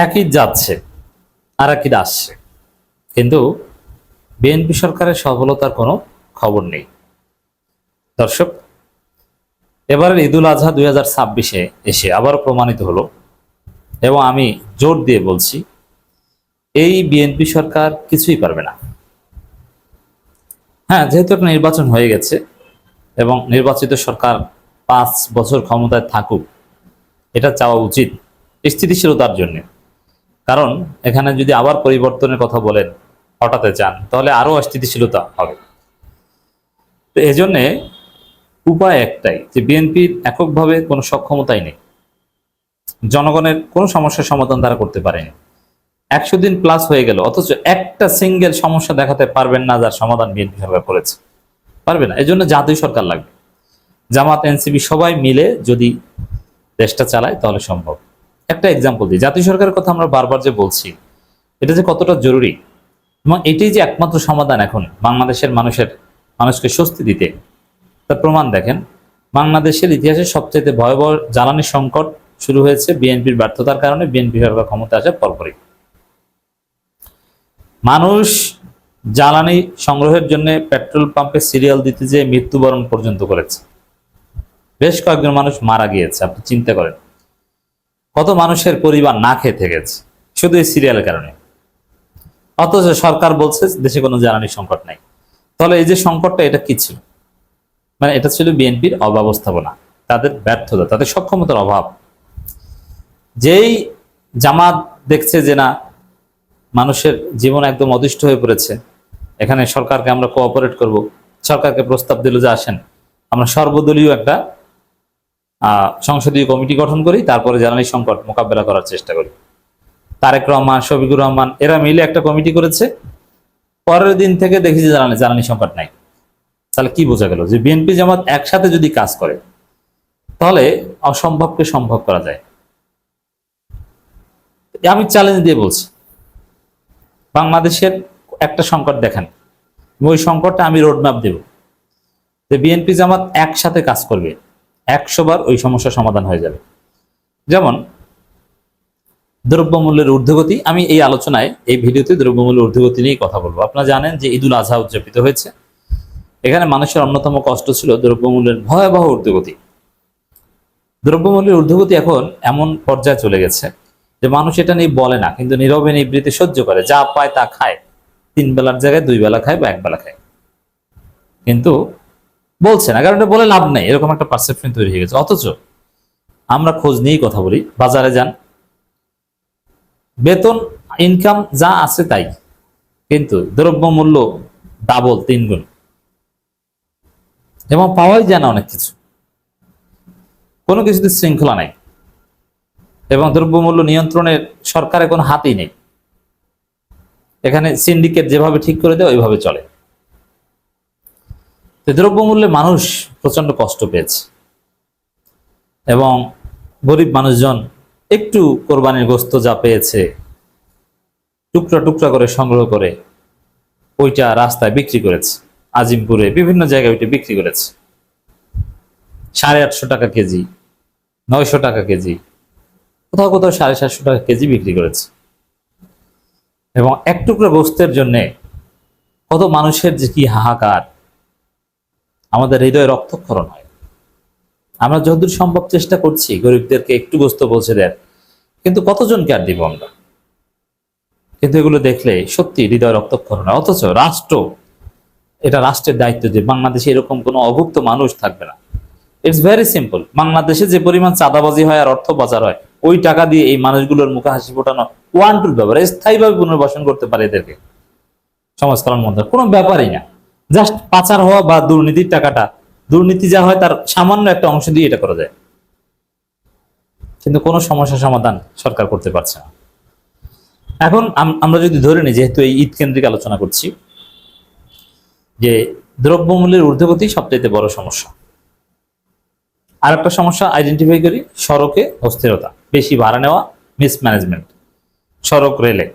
একই যাচ্ছে আর একই আসছে, কিন্তু বিএনপি সরকারের সফলতার কোনো খবর নেই। দর্শক, এবারের ঈদুল আজহা 2026-এ এসে আবারও প্রমাণিত হলো, এবং আমি জোর দিয়ে বলছি, এই বিএনপি সরকার কিছুই পারবে না। হ্যাঁ, যেহেতু একটা নির্বাচন হয়ে গেছে এবং নির্বাচিত সরকার 5 বছর ক্ষমতায় থাকুক, এটা চাওয়া উচিত স্থিতিশীলতার জন্য। কারণ এখানে যদি আবার পরিবর্তনের কথা বলেন, হঠাতে চান, তাহলে আরো অস্থিতিশীলতা হবে। তো এজন্যে উপায় একটাই, যে বিএনপির এককভাবে কোনো সক্ষমতাই নেই, জনগণের কোনো সমস্যার সমাধান তারা করতে পারেনি। 100 দিন প্লাস হয়ে গেল, অথচ একটা সিঙ্গেল সমস্যা দেখাতে পারবেন না যার সমাধান বিএনপি সরকার করেছে, পারবে না। এজন্য জাতীয় সরকার লাগবে। জামাত, এনসিপি সবাই মিলে যদি দেশটা চালায় তাহলে সম্ভব। একটা এক্সাম্পল দিই, জাতীয় সরকারের কথা আমরা বারবার যে বলছি, এটা যে কতটা জরুরি এবং এটাই যে একমাত্র সমাধান এখন বাংলাদেশের মানুষকে স্বস্তি দিতে, তার প্রমাণ দেখেন। বাংলাদেশের ইতিহাসে সবচেয়ে ভয়াবহ জ্বালানি সংকট শুরু হয়েছে বিএনপির ব্যর্থতার কারণে। বিএনপি সরকার ক্ষমতা আসার পরপরই মানুষ জ্বালানি সংগ্রহের জন্য পেট্রোল পাম্পে সিরিয়াল দিতে যেয়ে মৃত্যুবরণ পর্যন্ত করেছে। বেশ কয়েকজন মানুষ মারা গিয়েছে। আপনি চিন্তা করেন কত মানুষের পরিবার না খেয়ে থেকেছে শুধু এই সিরিয়ালের কারণে। অথচ সরকার বলছে দেশে কোনো জ্বালানি সংকট নাই। তাহলে এই যে সংকটটা, এটা কি ছিল? মানে এটা ছিল বিএনপির অব্যবস্থাপনা, তাদের ব্যর্থতা, তাদের সক্ষমতার অভাব। যেই জামাত দেখছে যে না, মানুষের জীবন একদম অতিষ্ঠ হয়ে পড়েছে, এখানে সরকারকে আমরা কোঅপারেট করব, সরকারকে প্রস্তাব দিল যে আসেন আমরা সর্বদলীয় একটা সংসদীয় কমিটি গঠন করি, তারপরে জ্বালানি সংকট মোকাবেলা করার চেষ্টা করি। তারেক রহমান, শফিকুর রহমান এরা মিলে একটা কমিটি করেছে। পরের দিন থেকে দেখি যে জ্বালানি সংকট নাই। তাহলে কি বোঝা গেল? যে বিএনপি জামাত একসাথে যদি কাজ করে তাহলে অসম্ভবকে সম্ভব করা যায়। আমি চ্যালেঞ্জ দিয়ে বলছি, বাংলাদেশের একটা সংকট দেখেন, ওই সংকটটা আমি রোডম্যাপ দেব, যে বিএনপি জামাত একসাথে কাজ করবে, 100 বার ওই সমস্যার সমাধান হয়ে যাবে। যেমন দ্রব্যমূল্যের ঊর্ধ্বগতি। আমি এই আলোচনায়, এই ভিডিওতে দ্রব্যমূল্যের ঊর্ধ্বগতি নিয়ে কথা বলবো। আপনারা জানেন যে ঈদুল আজহা উদযাপিত হয়েছে, এখানে মানুষের অন্যতম কষ্ট ছিল দ্রব্যমূল্যের ভয়াবহ ঊর্ধ্বগতি। দ্রব্যমূল্যের ঊর্ধ্বগতি এখন এমন পর্যায়ে চলে গেছে যে মানুষ এটা নিয়ে বলে না, কিন্তু নীরবে নিবৃত্তি সহ্য করে, যা পায় তা খায়। 3 বেলার জায়গায় 2 বেলা খায় বা 1 বেলা খায়, কিন্তু বলছে না, কারণ এটা বলে লাভ নেই, এরকম একটা পারসেপশন তৈরি হয়ে গেছে। অথচ আমরা খোঁজ নিয়েই কথা বলি, বাজারে যান, বেতন ইনকাম যা আছে তাই, কিন্তু দ্রব্যমূল্য ডাবল 3 গুণ, এবং পাওয়াই যায় না অনেক কিছু। কোনো কিছুতে শৃঙ্খলা নাই, এবং দ্রব্যমূল্য নিয়ন্ত্রণের সরকারের কোনো হাতই নেই। এখানে সিন্ডিকেট যেভাবে ঠিক করে দেয় ওইভাবে চলে। দ্রব্যমূল্যে মানুষ প্রচন্ড কষ্ট পেয়েছে, এবং গরিব মানুষজন একটু কোরবানির গোস্ত যা পেয়েছে টুকরা টুকরা করে সংগ্রহ করে ওইটা রাস্তায় বিক্রি করেছে, আজিমপুরে বিভিন্ন জায়গায় ওইটা বিক্রি করেছে। 850 টাকা কেজি, 900 টাকা কেজি, কোথাও কোথাও 750 টাকা কেজি বিক্রি করেছে। এবং এক টুকরা গোস্তের জন্য কত মানুষের যে কি হাহাকার, আমাদের হৃদয়ে রক্তক্ষরণ হয়। আমরা যতদূর সম্ভব চেষ্টা করছি গরিবদেরকে একটু গোস্ত পৌঁছে দেয়, কিন্তু কতজনকে আর দিব আমরা? কিন্তু এগুলো দেখলে সত্যি হৃদয় রক্তক্ষরণ হয়। অথচ রাষ্ট্র, এটা রাষ্ট্রের দায়িত্ব যে বাংলাদেশে এরকম কোনো অভুক্ত মানুষ থাকবে না। It's very simple. বাংলাদেশে যে পরিমাণ চাঁদাবাজি হয় আর অর্থ পাচার হয়, ওই টাকা দিয়ে এই মানুষগুলোর মুখে হাসি ফোটানো, ওয়ান টুর ব্যাপার, স্থায়ীভাবে পুনর্বাসন করতে পারে এদেরকে সমাজ কল্যাণ মন্ত্রক, কোনো ব্যাপারই না। জাস্ট পাচার হওয়া বা দুর্নীতির টাকাটা, দুর্নীতি যা হয় তার সামান্য একটা অংশ দিয়ে এটা করা যায়, কিন্তু কোনো সমস্যা সমাধান সরকার করতে পারছে না। এখন আমরা যদি ধরে নিই, যেহেতু এই ঈদ কেন্দ্রিক আলোচনা করছি, যে দ্রব্যমূল্যের ঊর্ধ্বগতি সবচাইতে বড় সমস্যা। আর একটা সমস্যা আইডেন্টিফাই করি, সড়কে অস্থিরতা, বেশি ভাড়া নেওয়া, মিসম্যানেজমেন্ট সড়ক রেলে।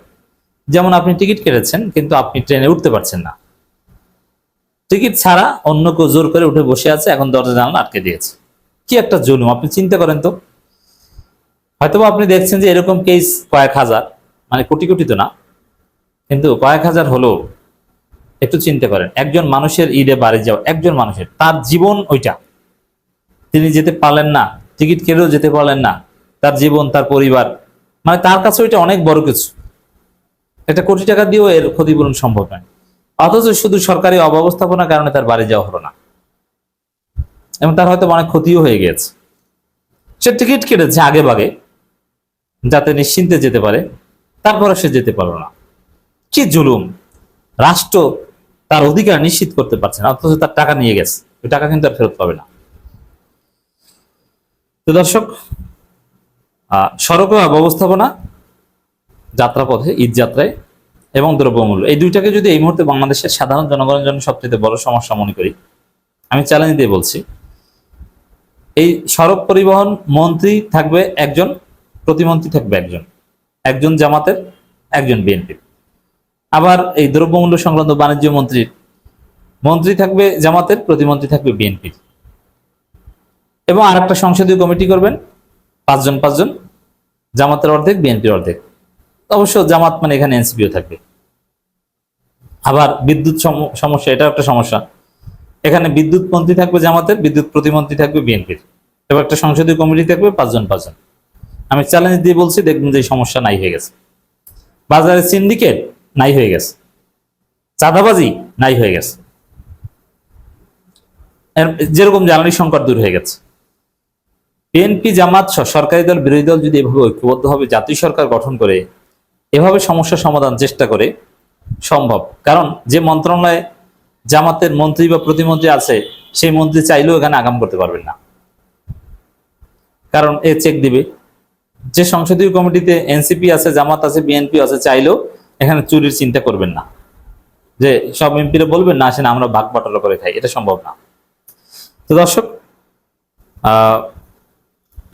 যেমন আপনি টিকিট কেটেছেন কিন্তু আপনি ট্রেনে উঠতে পারছেন না, টিকিট ছাড়া অন্য কেউ জোর করে উঠে বসে আছে, এখন দরজা জানালা আটকে দিয়েছে। কি একটা জুলুম! আপনি চিন্তা করেন তো, হয়তোবা আপনি দেখছেন যে এরকম কেস কয়েক হাজার, মানে কোটি কোটি তো না, কিন্তু কয়েক হাজার হলেও একটু চিন্তা করেন, একজন মানুষের ঈদে বাড়ি যাওয়া, একজন মানুষের তার জীবন ওইটা, তিনি যেতে পারলেন না, টিকিট কেটেও যেতে পারলেন না, তার জীবন, তার পরিবার, মানে তার কাছে ওইটা অনেক বড় কিছু। একটা কোটি টাকা দিয়েও এর ক্ষতিপূরণ সম্ভব নয়। অথচ শুধু সরকারি অব্যবস্থাপনার কারণে তার বাড়ি যাওয়া হলো না, এবং তার হয়তো অনেক ক্ষতিও হয়ে গেছে। সে টিকিট কেটেছে আগে ভাগে যাতে নিশ্চিন্তে যেতে পারে, তারপরে সে যেতে পারলো না। কি জুলুম! রাষ্ট্র তার অধিকার নিশ্চিত করতে পারছে না, অথচ তার টাকা নিয়ে গেছে, ওই টাকা কিন্তু আর ফেরত পাবে না। তো দর্শক, সড়ক ব্যবস্থাপনা, যাত্রাপথে, ঈদ যাত্রায় এবং দ্রব্যমূল্য, এই দুইটাকে যদি এই মুহূর্তে বাংলাদেশের সাধারণ জনগণের জন্য সবচেয়ে বড় সমস্যা মনে করি, আমি চ্যালেঞ্জ দিয়ে বলছি, এই সড়ক পরিবহন মন্ত্রী থাকবে একজন, প্রতিমন্ত্রী থাকবে একজন, একজন জামাতের, একজন বিএনপির। আবার এই দ্রব্যমূল্য সংক্রান্ত বাণিজ্য মন্ত্রী থাকবে জামাতের, প্রতিমন্ত্রী থাকবে বিএনপির। এবং আর একটা সংসদীয় কমিটি করবেন, পাঁচজন, জামাতের অর্ধেক, বিএনপির অর্ধেক। অবশ্য জামাত মানে এখানে এনসিপিও থাকবে। আবার বিদ্যুৎ সমস্যা, এটা একটা সমস্যা, এখানে বিদ্যুৎ মন্ত্রী থাকবে জামাতের, বিদ্যুৎ প্রতিমন্ত্রী থাকবে বিএনপির। এবার একটা সংসদীয় কমিটি থাকবে পাঁচজন। আমি চ্যালেঞ্জ দিয়ে বলছি, দেখবেন যে সমস্যা নাই হয়ে গেছে। বাজারে সিন্ডিকেট নাই হয়ে গেছে, চাঁদাবাজি নাই হয়ে গেছে, যেরকম জ্বালানি সংকট দূর হয়ে গেছে। বিএনপি, জামাত, সরকারি দল, বিরোধী দল যদি এভাবে ঐক্যবদ্ধভাবে জাতীয় সরকার গঠন করে এভাবে সমস্যা সমাধান চেষ্টা করে, সম্ভব। কারণ যে মন্ত্রণালয়ে জামাতের মন্ত্রী বা প্রতিমন্ত্রী আছে, সেই মন্ত্রী চাইলেও এখানে আগাম করতে পারবেন না, কারণ এ চেক দিবে। যে সংসদীয় কমিটিতে এনসিপি আছে, জামাত আছে, বিএনপি আছে, চাইলেও এখানে চুরির চিন্তা করবেন না, যে সব এমপিরা বলবেন না আসেন আমরা ভাগ বাটোয়ারা করে খাই, এটা সম্ভব না। তো দর্শক,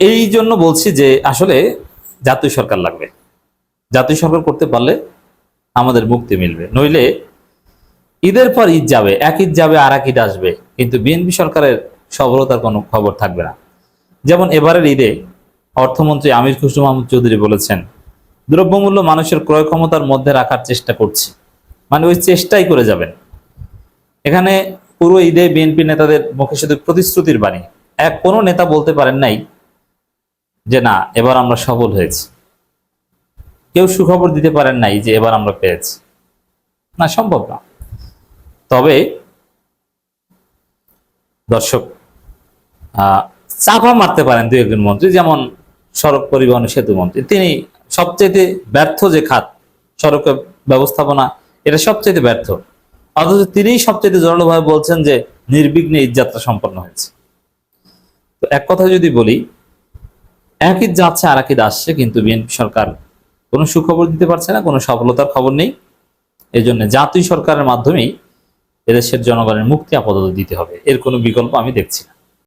এই জন্য বলছি যে আসলে জাতীয় সরকার লাগবে। জাতীয় সরকার করতে পারলে আমাদের মুক্তি মিলবে, নইলে ঈদের পর ঈদ যাবে, এক ঈদ যাবে আর এক ঈদ আসবে, কিন্তু বিএনপি সরকারের সফলতার কোনো খবর থাকবে না। যেমন এবারের ঈদে অর্থমন্ত্রী আমির খুসরো মাহমুদ চৌধুরী বলেছেন, দ্রব্যমূল্য মানুষের ক্রয় ক্ষমতার মধ্যে রাখার চেষ্টা করছি, মানে ওই চেষ্টাই করে যাবেন। এখানে পুরো ঈদে বিএনপি নেতাদের মুখে শুধু প্রতিশ্রুতির বাণী, কোনো নেতা বলতে পারেন নাই যে না এবার আমরা সফল হয়েছি, কেউ সুখবর দিতে পারেন নাই যে এবার আমরা পেয়েছি, না, সম্ভব না। তবে দর্শক, চাপা মারতে পারেন দু একজন মন্ত্রী, যেমন সড়ক পরিবহন সেতু মন্ত্রী, তিনি সবচেয়ে ব্যর্থ যে খাত সড়ক ব্যবস্থাপনা, এটা সবচেয়ে ব্যর্থ, অথচ তিনি সবচেয়ে জোরালোভাবে বলছেন যে নির্বিঘ্নে ঈদ যাত্রা সম্পন্ন হয়েছে। তো এক কথা যদি বলি, এক ঈদ যাচ্ছে আর এক ঈদ আসছে, কিন্তু বিএনপি সরকার কোনো সুখবর দিতে পারছে না, কোনো সফলতার খবর নেই। এই জন্য জাতীয় সরকারের মাধ্যমেই এদেশের জনগণের মুক্তি আপাতত দিতে হবে, এর কোনো বিকল্প আমি দেখছি না।